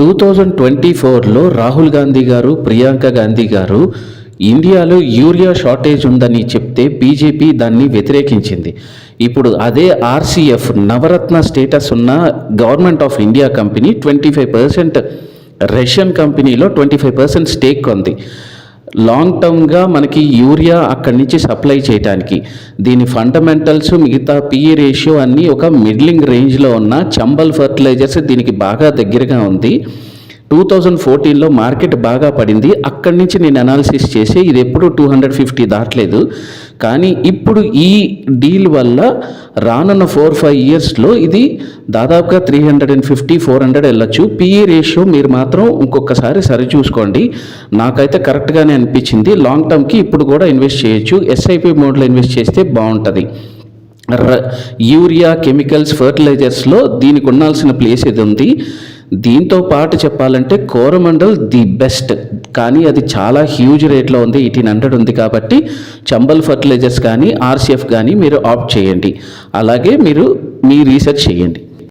2024లో రాహుల్ గాంధీ గారు, ప్రియాంక గాంధీ గారు ఇండియాలో యూరియా షార్టేజ్ ఉందని చెప్తే బీజేపీ దాన్ని వ్యతిరేకించింది. ఇప్పుడు అదే ఆర్సీఎఫ్ నవరత్న స్టేటస్ ఉన్న government of India company 25% Russian కంపెనీలో 25% స్టేక్ ఉంది. లాంగ్ టర్మ్గా మనకి యూరియా అక్కడి నుంచి సప్లై చేయడానికి దీని ఫండమెంటల్స్, మిగతా పిఈ రేషియో అన్నీ ఒక మిడ్లింగ్ రేంజ్లో ఉన్న చంబల్ ఫర్టిలైజర్స్ దీనికి బాగా దగ్గరగా ఉంది. 2014లో మార్కెట్ బాగా పడింది. అక్కడి నుంచి నేను అనాలిసిస్ చేసి ఇది ఎప్పుడు 250 దాటలేదు. కానీ ఇప్పుడు ఈ డీల్ వల్ల రానున్న 4-5 ఇయర్స్లో ఇది దాదాపుగా 350-400 వెళ్ళొచ్చు. పిఈ రేషియో మీరు మాత్రం ఇంకొకసారి సరిచూసుకోండి. నాకైతే కరెక్ట్గానే అనిపించింది. లాంగ్ టర్మ్కి ఇప్పుడు కూడా ఇన్వెస్ట్ చేయొచ్చు. ఎస్ఐపి మోడ్లో ఇన్వెస్ట్ చేస్తే బాగుంటుంది. యూరియా, కెమికల్స్, ఫర్టిలైజర్స్లో దీనికి ఉండాల్సిన ప్లేస్ ఇది ఉంది. దీంతో పాటు చెప్పాలంటే కోరమండల్ ది బెస్ట్, కానీ అది చాలా హ్యూజ్ రేట్లో ఉంది. 1800 ఉంది కాబట్టి చంబల్ ఫర్టిలైజర్స్ కానీ ఆర్సీఎఫ్ కానీ మీరు ఆప్ట్ చేయండి. అలాగే మీరు మీ రీసెర్చ్ చేయండి.